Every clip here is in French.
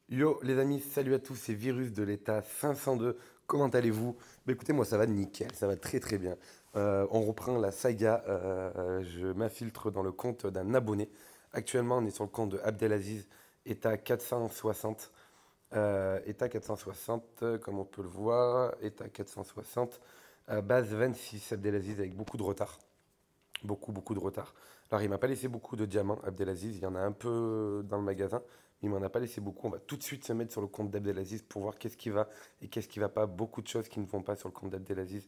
Yo les amis, salut à tous, c'est Virus de l'état 502. Comment allez-vous? Bah écoutez, moi ça va nickel, ça va très très bien. On reprend la saga, je m'infiltre dans le compte d'un abonné. Actuellement, on est sur le compte de Abdelaziz, état 460. État 460, comme on peut le voir, état 460, base 26, Abdelaziz avec beaucoup de retard. Beaucoup de retard. Alors, il m'a pas laissé beaucoup de diamants, Abdelaziz. Il y en a un peu dans le magasin, mais il m'en a pas laissé beaucoup. On va tout de suite se mettre sur le compte d'Abdelaziz pour voir qu'est-ce qui va et qu'est-ce qui va pas. Beaucoup de choses qui ne vont pas sur le compte d'Abdelaziz.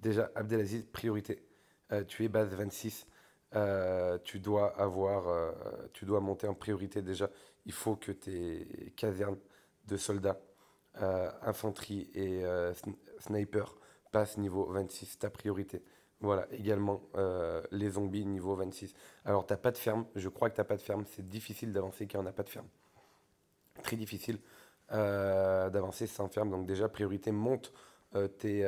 Déjà, Abdelaziz, priorité. Tu es base 26. Tu dois monter en priorité déjà. Il faut que tes casernes de soldats, infanterie et sniper passent niveau 26, ta priorité. Voilà, également les zombies niveau 26. Alors, t'as pas de ferme, je crois que t'as pas de ferme, c'est difficile d'avancer quand on n'a pas de ferme. Très difficile d'avancer sans ferme, donc déjà, priorité, monte tes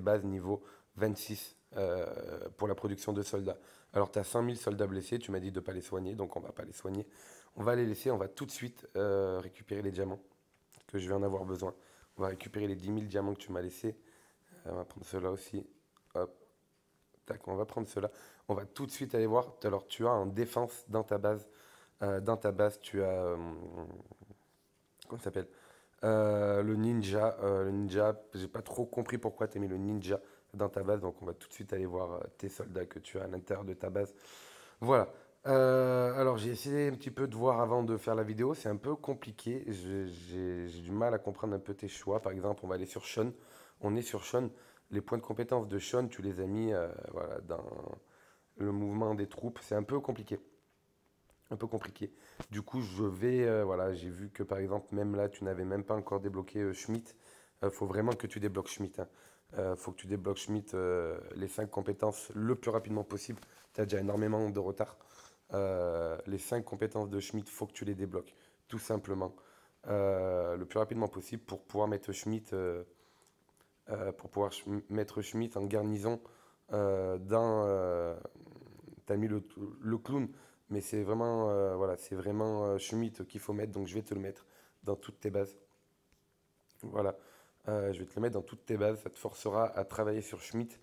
bases niveau 26 pour la production de soldats. Alors, tu as 100 000 soldats blessés, tu m'as dit de ne pas les soigner, donc on va pas les soigner. On va les laisser, on va tout de suite récupérer les diamants, que je vais en avoir besoin. On va récupérer les 10 000 diamants que tu m'as laissés. On va prendre cela aussi. Hop. Tac, on va prendre cela. On va tout de suite aller voir. Alors, tu as en défense dans ta base. Tu as. Comment ça s'appelle? Le ninja. Le ninja, j'ai pas trop compris pourquoi tu as mis le ninja dans ta base. Donc, on va tout de suite aller voir tes soldats que tu as à l'intérieur de ta base. Voilà. Alors, j'ai essayé un petit peu de voir avant de faire la vidéo. C'est un peu compliqué. J'ai du mal à comprendre un peu tes choix. Par exemple, on va aller sur Sean. On est sur Sean. Les points de compétence de Sean, tu les as mis voilà, dans le mouvement des troupes. C'est un peu compliqué. Un peu compliqué. Du coup, voilà, j'ai vu que par exemple, même là, tu n'avais même pas encore débloqué Schmitt. Faut vraiment que tu débloques Schmitt, hein. Faut que tu débloques Schmitt, les 5 compétences le plus rapidement possible. Tu as déjà énormément de retard. Les 5 compétences de Schmitt, faut que tu les débloques, tout simplement. Le plus rapidement possible pour pouvoir mettre Schmitt, mettre Schmitt en garnison dans. T'as mis le clown, mais c'est vraiment, voilà, c'est vraiment Schmitt qu'il faut mettre, donc je vais te le mettre dans toutes tes bases. Voilà, je vais te le mettre dans toutes tes bases, ça te forcera à travailler sur Schmitt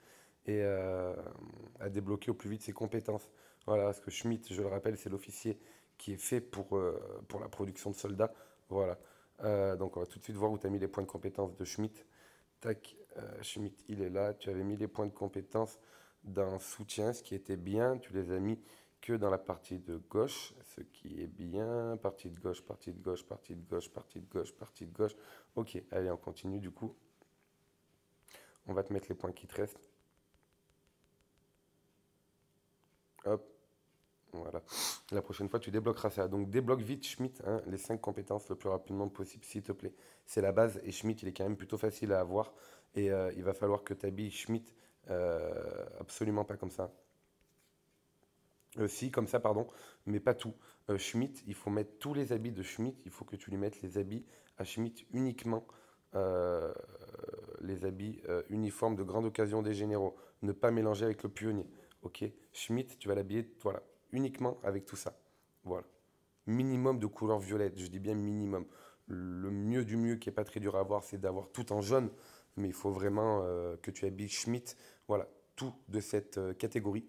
et à débloquer au plus vite ses compétences. Voilà, parce que Schmitt, je le rappelle, c'est l'officier qui est fait pour la production de soldats. Voilà. Donc on va tout de suite voir où tu as mis les points de compétences de Schmitt. Tac, Schmitt, il est là. Tu avais mis les points de compétence dans soutien, ce qui était bien. Tu les as mis que dans la partie de gauche, ce qui est bien. Partie de gauche, partie de gauche, partie de gauche, partie de gauche, partie de gauche. Ok, allez, on continue du coup. On va te mettre les points qui te restent. Hop, voilà. La prochaine fois, tu débloqueras ça. Donc débloque vite Schmitt, hein, les 5 compétences le plus rapidement possible, s'il te plaît. C'est la base et Schmitt, il est quand même plutôt facile à avoir. Et il va falloir que tu habilles Schmitt absolument pas comme ça. Si, comme ça, pardon, mais pas tout. Schmitt, il faut mettre tous les habits de Schmitt, il faut que tu lui mettes les habits à Schmitt uniquement, euh, les habits uniformes de grande occasion des généraux. Ne pas mélanger avec le pionnier. Ok? Schmitt, tu vas l'habiller, voilà, uniquement avec tout ça. Voilà. Minimum de couleur violette, je dis bien minimum. Le mieux du mieux qui est pas très dur à avoir, c'est d'avoir tout en jaune, mais il faut vraiment que tu habilles Schmitt, voilà, tout de cette catégorie,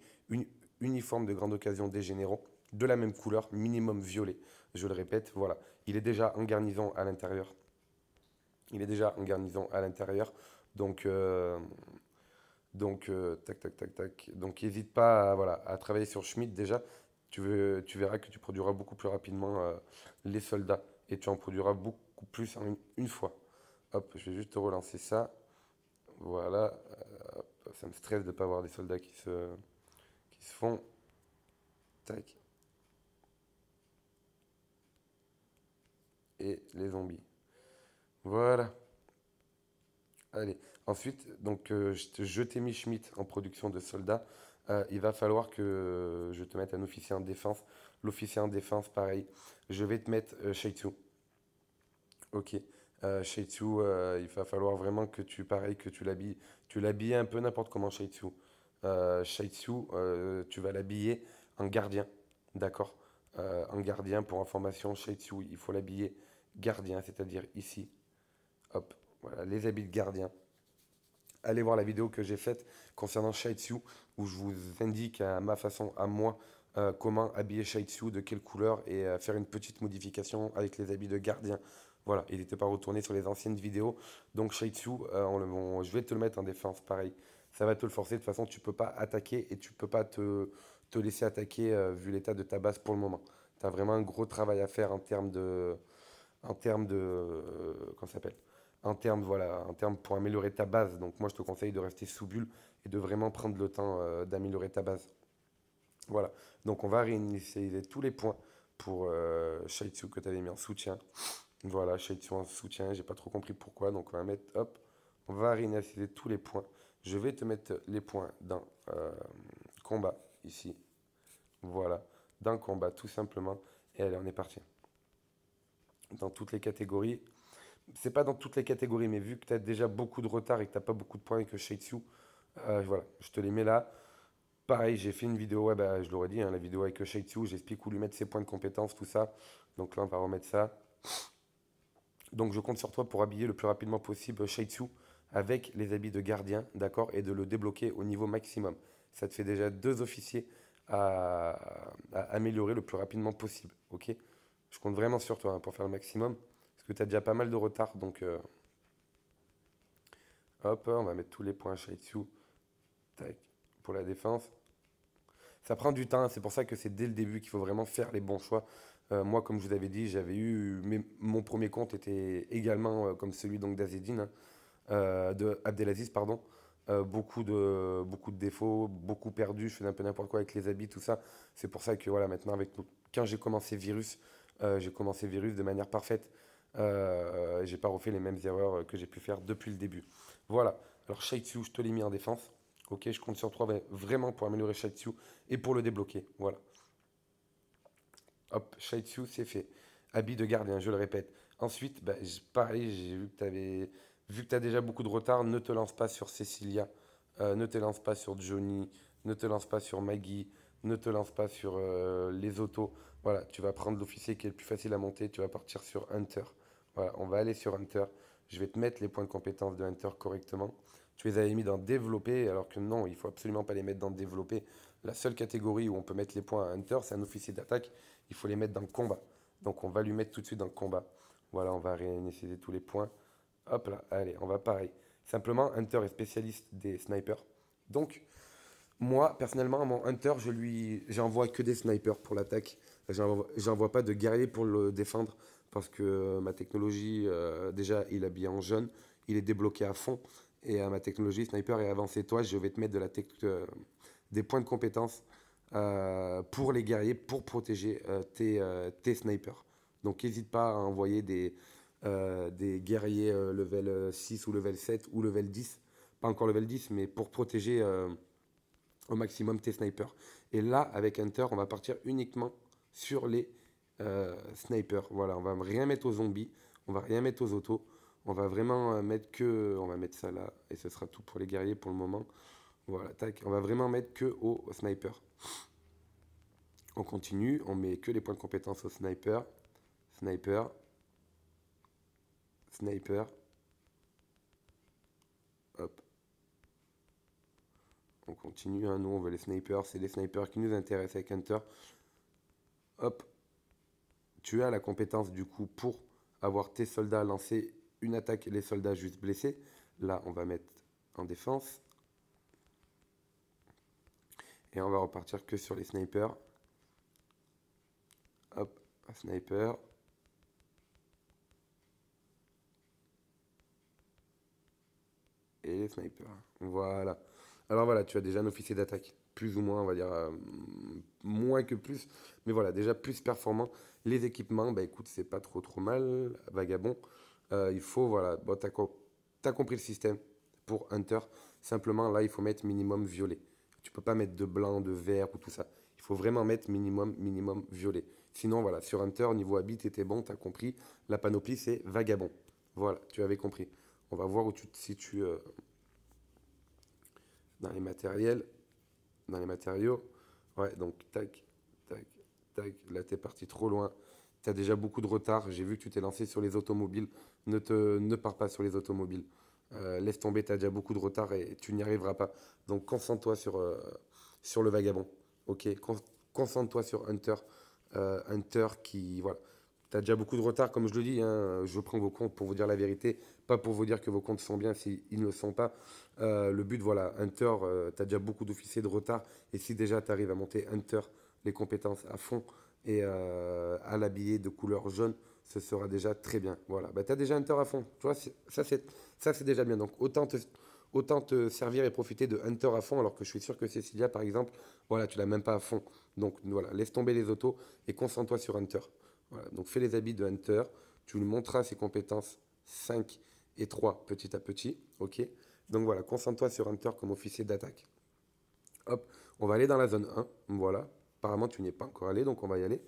uniforme de grande occasion des généraux, de la même couleur, minimum violet. Je le répète, voilà, il est déjà en garnison à l'intérieur. Il est déjà en garnison à l'intérieur, donc tac, tac, tac, tac. Donc, n'hésite pas à, voilà, à travailler sur Schmitt déjà. Tu verras que tu produiras beaucoup plus rapidement les soldats et tu en produiras beaucoup plus en une fois. Hop, je vais juste te relancer ça. Voilà. Hop, ça me stresse de ne pas avoir des soldats qui se font. Tac. Et les zombies. Voilà. Allez. Ensuite, donc, je t'ai mis Schmitt en production de soldats. Il va falloir que je te mette un officier en défense. L'officier en défense, pareil. Je vais te mettre Shaitsu. Ok. Shaitsu, il va falloir vraiment que pareil, que tu l'habilles un peu n'importe comment, Shaitsu. Shaitsu, tu vas l'habiller en gardien. D'accord? En gardien, pour information, Shaitsu, il faut l'habiller gardien, c'est-à-dire ici. Hop, voilà, les habits de gardien. Allez voir la vidéo que j'ai faite concernant Shaitsu, où je vous indique à ma façon, à moi, comment habiller Shaitsu, de quelle couleur, et faire une petite modification avec les habits de gardien. Voilà, n'hésitez pas à retourner sur les anciennes vidéos. Donc Shaitsu, je vais te le mettre en défense, pareil. Ça va te le forcer, de toute façon, tu peux pas attaquer et tu peux pas te laisser attaquer vu l'état de ta base pour le moment. Tu as vraiment un gros travail à faire en termes de, comment ça s'appelle? En termes, voilà, en termes pour améliorer ta base. Donc moi, je te conseille de rester sous bulle et de vraiment prendre le temps d'améliorer ta base. Voilà. Donc on va réinitialiser tous les points pour Shaitsu que tu avais mis en soutien. Voilà, Shaitsu en soutien, j'ai pas trop compris pourquoi. Donc on va mettre, hop, on va réinitialiser tous les points. Je vais te mettre les points dans combat, ici. Voilà, dans combat, tout simplement. Et allez, on est parti. Dans toutes les catégories. C'est pas dans toutes les catégories, mais vu que tu as déjà beaucoup de retard et que tu n'as pas beaucoup de points avec Shaitsu, voilà, je te les mets là. Pareil, j'ai fait une vidéo, ouais, bah, je l'aurais dit, hein, la vidéo avec Shaitsu, j'explique où lui mettre ses points de compétence, tout ça. Donc là, on va remettre ça. Donc je compte sur toi pour habiller le plus rapidement possible Shaitsu avec les habits de gardien, d'accord, et de le débloquer au niveau maximum. Ça te fait déjà 2 officiers à améliorer le plus rapidement possible, ok? Je compte vraiment sur toi hein, pour faire le maximum, parce que tu as déjà pas mal de retard, donc hop, on va mettre tous les points Shaitsu, tac, pour la défense. Ça prend du temps, c'est pour ça que c'est dès le début qu'il faut vraiment faire les bons choix. Moi, comme je vous avais dit, mon premier compte était également comme celui donc d'Azedine, hein, de Abdelaziz, pardon. Beaucoup de défauts, beaucoup perdu, je fais un peu n'importe quoi avec les habits, tout ça. C'est pour ça que voilà, maintenant, quand j'ai commencé Virus de manière parfaite. J'ai pas refait les mêmes erreurs que j'ai pu faire depuis le début. Voilà. Alors Shaitsu, je te l'ai mis en défense. Ok, je compte sur toi vraiment pour améliorer Shaitsu et pour le débloquer. Voilà. Hop, Shaitsu, c'est fait. Habit de gardien, je le répète. Ensuite, bah, pareil, j'ai vu que tu as déjà beaucoup de retard, ne te lance pas sur Cecilia, ne te lance pas sur Johnny, ne te lance pas sur Maggie, ne te lance pas sur les autos. Voilà, tu vas prendre l'officier qui est le plus facile à monter, tu vas partir sur Hunter. Voilà, on va aller sur Hunter. Je vais te mettre les points de compétence de Hunter correctement. Tu les avais mis dans développer, alors que non, il faut absolument pas les mettre dans développer. La seule catégorie où on peut mettre les points à Hunter, c'est un officier d'attaque. Il faut les mettre dans le combat. Donc on va lui mettre tout de suite dans le combat. Voilà, on va réinitialiser tous les points. Hop là, allez, on va pareil. Simplement, Hunter est spécialiste des snipers. Donc, moi, personnellement, mon Hunter, j'envoie que des snipers pour l'attaque. J'envoie pas de guerrier pour le défendre parce que ma technologie, déjà, il est habillé en jaune, il est débloqué à fond. Et ma technologie sniper est avancée. Toi, je vais te mettre des points de compétence pour les guerriers, pour protéger tes snipers. Donc n'hésite pas à envoyer des guerriers level 6 ou level 7 ou level 10. Pas encore level 10, mais pour protéger au maximum tes snipers. Et là, avec Hunter, on va partir uniquement sur les snipers. Voilà, on va rien mettre aux zombies, on va rien mettre aux autos. On va vraiment mettre que... On va mettre ça là, et ce sera tout pour les guerriers pour le moment. Voilà, tac. On va vraiment mettre que au sniper. On continue, on met que les points de compétence au sniper. Sniper. Sniper. Hop. On continue, hein. Nous on veut les snipers, c'est les snipers qui nous intéressent avec Hunter. Hop. Tu as la compétence du coup pour avoir tes soldats lancer une attaque et les soldats juste blessés. Là on va mettre en défense. Et on va repartir que sur les snipers. Hop, un sniper. Et les snipers. Voilà. Alors voilà, tu as déjà un officier d'attaque. Plus ou moins, on va dire moins que plus. Mais voilà, déjà plus performant. Les équipements, bah écoute, c'est pas trop mal. Vagabond. Il faut, voilà. Bon, t'as compris le système pour Hunter. Simplement, là, il faut mettre minimum violet. Tu peux pas mettre de blanc, de vert ou tout ça. Il faut vraiment mettre minimum violet. Sinon, voilà, sur Hunter, niveau habit, t'étais bon, t'as compris. La panoplie, c'est vagabond. Voilà, tu avais compris. On va voir où tu te situes dans les matériels, dans les matériaux. Ouais, donc tac, tac, tac. Là, t'es parti trop loin. Tu as déjà beaucoup de retard. J'ai vu que tu t'es lancé sur les automobiles. Ne pars pas sur les automobiles. Laisse tomber, tu as déjà beaucoup de retard et tu n'y arriveras pas. Donc concentre-toi sur le vagabond. Ok, concentre-toi sur Hunter. Hunter qui, voilà. Tu as déjà beaucoup de retard, comme je le dis, hein. Je prends vos comptes pour vous dire la vérité, pas pour vous dire que vos comptes sont bien s'ils ne le sont pas. Le but, voilà, Hunter, tu as déjà beaucoup d'officiers de retard. Et si déjà tu arrives à monter Hunter, les compétences à fond, et à l'habiller de couleur jaune, ce sera déjà très bien. Voilà, bah, tu as déjà Hunter à fond. Tu vois, ça, c'est déjà bien. Donc, autant te servir et profiter de Hunter à fond, alors que je suis sûr que Cecilia, par exemple, voilà, tu l'as même pas à fond. Donc, voilà, laisse tomber les autos et concentre-toi sur Hunter. Voilà, donc, fais les habits de Hunter. Tu lui montreras ses compétences 5 et 3 petit à petit. Ok. Donc, voilà, concentre-toi sur Hunter comme officier d'attaque. Hop, on va aller dans la zone 1. Voilà. Apparemment, tu n'y es pas encore allé, donc on va y aller.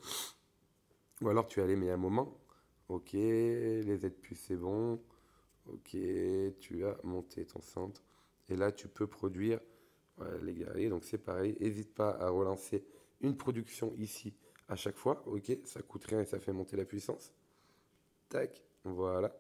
Ou alors tu es allé, mais il y a un moment. Ok, les Z+, c'est bon. Ok, tu as monté ton centre. Et là, tu peux produire les guerriers. Donc c'est pareil. N'hésite pas à relancer une production ici à chaque fois. Ok, ça coûte rien et ça fait monter la puissance. Tac, voilà.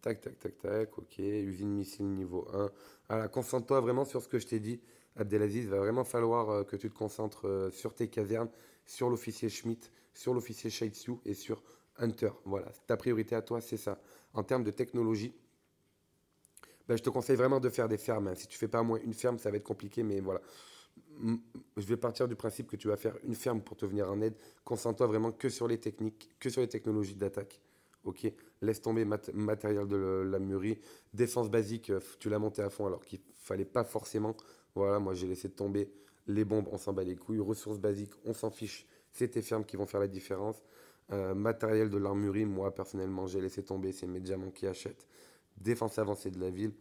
Tac, tac, tac, tac. Ok, usine missile niveau 1. Voilà, concentre-toi vraiment sur ce que je t'ai dit. Abdelaziz, va vraiment falloir que tu te concentres sur tes casernes, sur l'officier Schmidt, sur l'officier Shaitsu et sur Hunter. Voilà, ta priorité à toi, c'est ça. En termes de technologie, ben, je te conseille vraiment de faire des fermes, hein. Si tu fais pas au moins une ferme, ça va être compliqué, mais voilà. Je vais partir du principe que tu vas faire une ferme pour te venir en aide. Concentre-toi vraiment que sur les techniques, que sur les technologies d'attaque. Ok, laisse tomber matériel de la mûrie. Défense basique, tu l'as monté à fond alors qu'il fallait pas forcément. Voilà, moi j'ai laissé tomber les bombes, on s'en bat les couilles. Ressources basiques, on s'en fiche. C'est tes fermes qui vont faire la différence. Matériel de l'armurerie, moi personnellement j'ai laissé tomber, c'est mes diamants qui achètent. Défense avancée de la ville.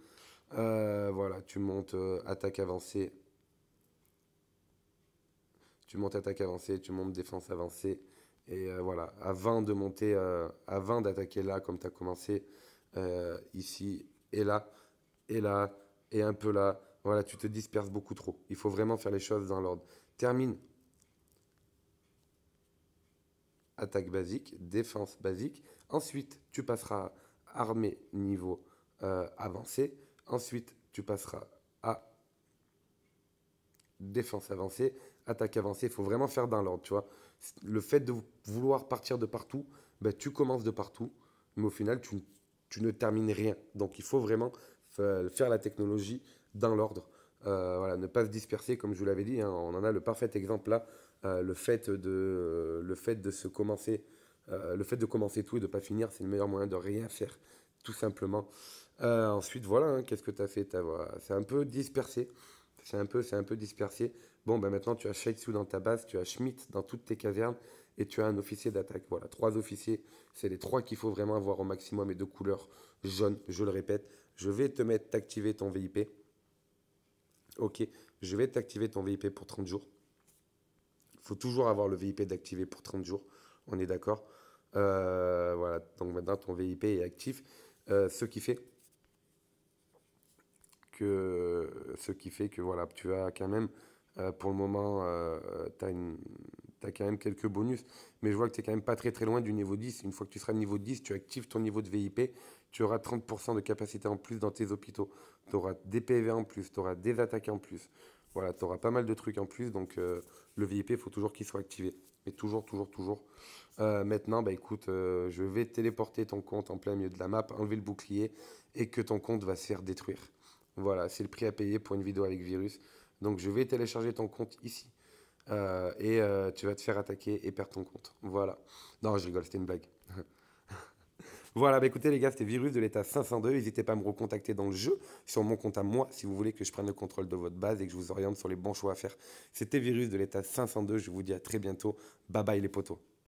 Voilà, tu montes attaque avancée. Tu montes attaque avancée, tu montes défense avancée. Et voilà, avant d'attaquer là, comme tu as commencé, ici et là, et un peu là, voilà, tu te disperses beaucoup trop. Il faut vraiment faire les choses dans l'ordre. Termine attaque basique, défense basique. Ensuite, tu passeras armée niveau avancé. Ensuite, tu passeras à défense avancée, attaque avancée. Il faut vraiment faire dans l'ordre, tu vois. Le fait de vouloir partir de partout, ben, tu commences de partout, mais au final, tu ne termines rien. Donc, il faut vraiment faire la technologie dans l'ordre. Voilà, ne pas se disperser, comme je vous l'avais dit, hein. On en a le parfait exemple là. Le fait de se commencer, le fait de commencer tout et de ne pas finir, c'est le meilleur moyen de rien faire, tout simplement. Ensuite, voilà, hein, qu'est-ce que tu as fait? Voilà, c'est un peu dispersé. C'est un peu dispersé. Bon, ben maintenant, tu as Shaitsu dans ta base, tu as Schmidt dans toutes tes casernes et tu as un officier d'attaque. Voilà, trois officiers. C'est les trois qu'il faut vraiment avoir au maximum et de couleur jaune, je le répète. Je vais te mettre t'activer ton VIP. Ok, je vais t'activer ton VIP pour 30 jours. Il faut toujours avoir le VIP d'activer pour 30 jours. On est d'accord. Voilà, donc maintenant, ton VIP est actif. Ce qui fait ce qui fait que voilà, tu as quand même, pour le moment, t'as quand même quelques bonus, mais je vois que tu es quand même pas très très loin du niveau 10. Une fois que tu seras niveau 10, tu actives ton niveau de VIP, tu auras 30% de capacité en plus dans tes hôpitaux, tu auras des PV en plus, tu auras des attaques en plus. Voilà, tu auras pas mal de trucs en plus, donc le VIP, il faut toujours qu'il soit activé. Mais toujours, toujours, toujours. Maintenant, bah écoute, je vais téléporter ton compte en plein milieu de la map, enlever le bouclier, et que ton compte va se faire détruire. Voilà, c'est le prix à payer pour une vidéo avec virus. Donc je vais télécharger ton compte ici. Et tu vas te faire attaquer et perdre ton compte. Voilà. Non, je rigole, c'était une blague. Voilà, bah écoutez les gars, c'était Virus de l'état 502. N'hésitez pas à me recontacter dans le jeu, sur mon compte à moi, si vous voulez que je prenne le contrôle de votre base et que je vous oriente sur les bons choix à faire. C'était Virus de l'état 502. Je vous dis à très bientôt. Bye bye les potos.